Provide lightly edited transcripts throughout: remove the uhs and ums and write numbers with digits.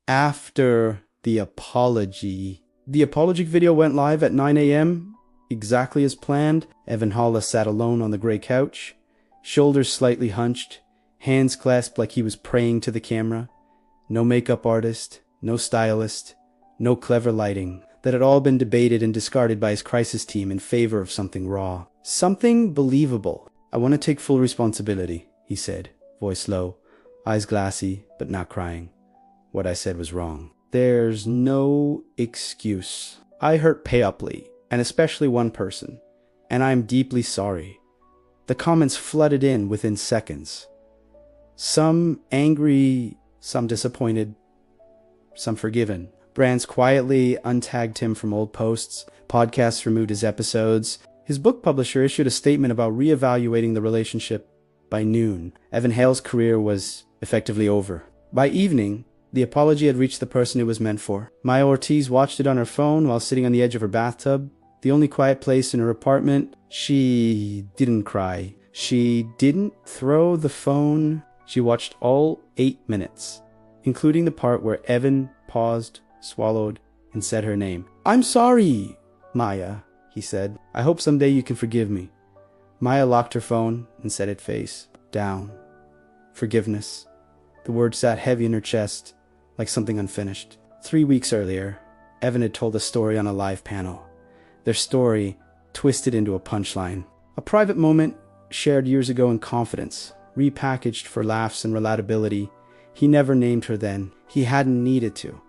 after the apology. The apology video went live at 9 a.m., exactly as planned. Evan Hollis sat alone on the grey couch, shoulders slightly hunched, hands clasped like he was praying to the camera. No makeup artist, no stylist, no clever lighting. That had all been debated and discarded by his crisis team in favor of something raw. Something believable. "I want to take full responsibility," he said, voice low, eyes glassy, but not crying. "What I said was wrong. There's no excuse. I hurt Payupley, and especially one person, and I'm deeply sorry." The comments flooded in within seconds. Some angry, some disappointed, some forgiven. Brands quietly untagged him from old posts. Podcasts removed his episodes. His book publisher issued a statement about reevaluating the relationship. By noon, Evan Hale's career was effectively over. By evening, the apology had reached the person it was meant for. Maya Ortiz watched it on her phone while sitting on the edge of her bathtub, the only quiet place in her apartment. She didn't cry. She didn't throw the phone. She watched all 8 minutes, including the part where Evan paused, swallowed, and said her name. "I'm sorry, Maya," he said. "I hope someday you can forgive me." Maya locked her phone and set it face down. Forgiveness. The word sat heavy in her chest, like something unfinished. 3 weeks earlier, Evan had told a story on a live panel. Their story twisted into a punchline. A private moment shared years ago in confidence, repackaged for laughs and relatability. He never named her then. He hadn't needed to.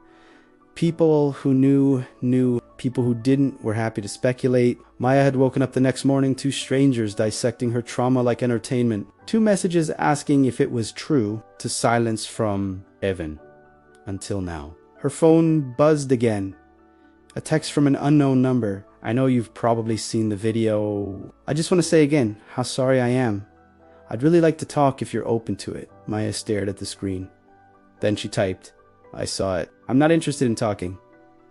People who knew. People who didn't were happy to speculate. Maya had woken up the next morning, 2 strangers dissecting her trauma like entertainment. 2 messages asking if it was true, to silence from Evan. Until now. Her phone buzzed again. A text from an unknown number. "I know you've probably seen the video. I just want to say again how sorry I am. I'd really like to talk if you're open to it." Maya stared at the screen. Then she typed, "I saw it. I'm not interested in talking."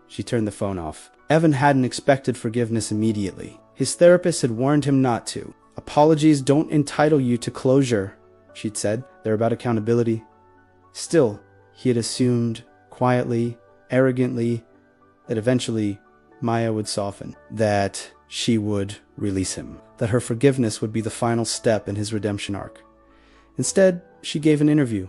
She turned the phone off. Evan hadn't expected forgiveness immediately. His therapist had warned him not to. "Apologies don't entitle you to closure," she'd said. "They're about accountability." Still, he had assumed, quietly, arrogantly, that eventually Maya would soften, that she would release him, that her forgiveness would be the final step in his redemption arc. Instead, she gave an interview.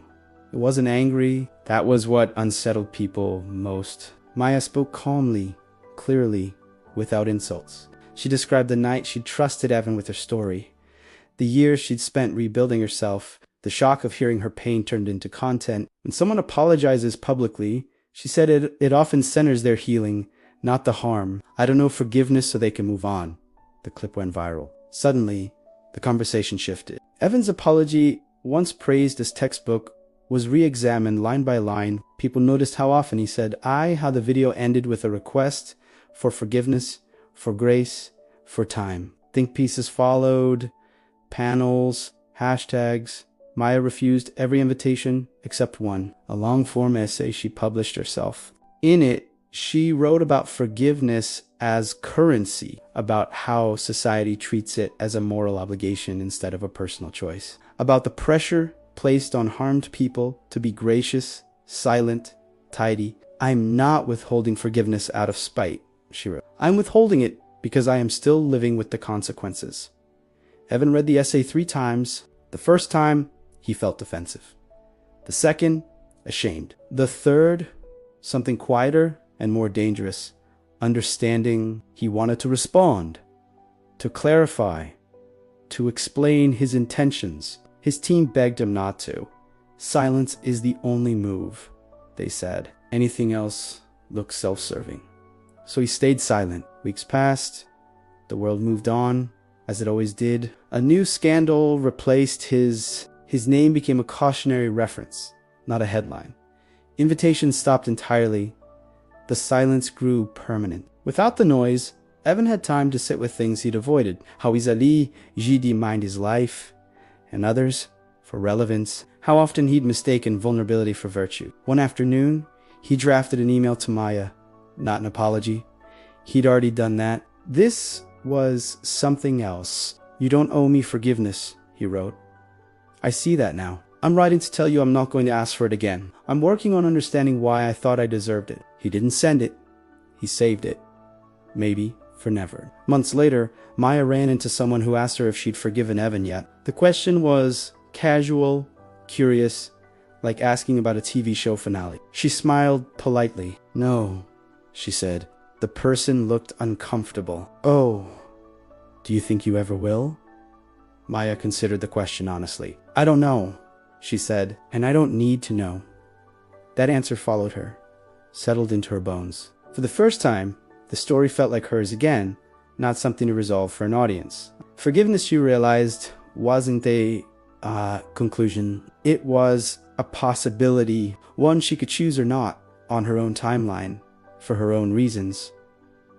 It wasn't angry. That was what unsettled people most. Maya spoke calmly, clearly, without insults. She described the night she'd trusted Evan with her story, the years she'd spent rebuilding herself, the shock of hearing her pain turned into content. When someone apologizes publicly, she said it often centers their healing, not the harm. "I don't know forgiveness so they can move on." The clip went viral. Suddenly, the conversation shifted. Evan's apology, once praised as textbook, was re-examined line by line. People noticed how often he said "I," how the video ended with a request for forgiveness, for grace, for time. Think pieces followed, panels, hashtags. Maya refused every invitation except one, a long-form essay she published herself. In it, she wrote about forgiveness as currency, about how society treats it as a moral obligation instead of a personal choice, about the pressure placed on harmed people to be gracious, silent, tidy. "I'm not withholding forgiveness out of spite," she wrote. "I'm withholding it because I am still living with the consequences." Evan read the essay 3 times. The first time, he felt defensive. The second, ashamed. The third, something quieter and more dangerous, understanding. He wanted to respond, to clarify, to explain his intentions. His team begged him not to. "Silence is the only move," they said. "Anything else looks self-serving." So he stayed silent. Weeks passed. The world moved on, as it always did. A new scandal replaced his name became a cautionary reference, not a headline. Invitations stopped entirely. The silence grew permanent. Without the noise, Evan had time to sit with things he'd avoided. How easily Gidi mined his life, and others for relevance. How often he'd mistaken vulnerability for virtue. One afternoon, he drafted an email to Maya, not an apology. He'd already done that. This was something else. "You don't owe me forgiveness," he wrote. "I see that now. I'm writing to tell you I'm not going to ask for it again. I'm working on understanding why I thought I deserved it. He didn't send it. He saved it. Maybe for never. Months later, Maya ran into someone who asked her if she'd forgiven Evan yet. The question was casual, curious, like asking about a TV show finale. She smiled politely. No, she said. The person looked uncomfortable. Oh, do you think you ever will? Maya considered the question honestly. I don't know, she said, and I don't need to know. That answer followed her, settled into her bones. For the first time, the story felt like hers again, not something to resolve for an audience. Forgiveness, she realized, wasn't a conclusion. It was a possibility, one she could choose or not, on her own timeline, for her own reasons.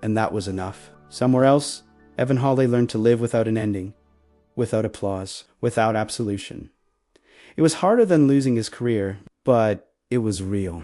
And that was enough. Somewhere else, Evan Hawley learned to live without an ending, without applause, without absolution. It was harder than losing his career, but it was real.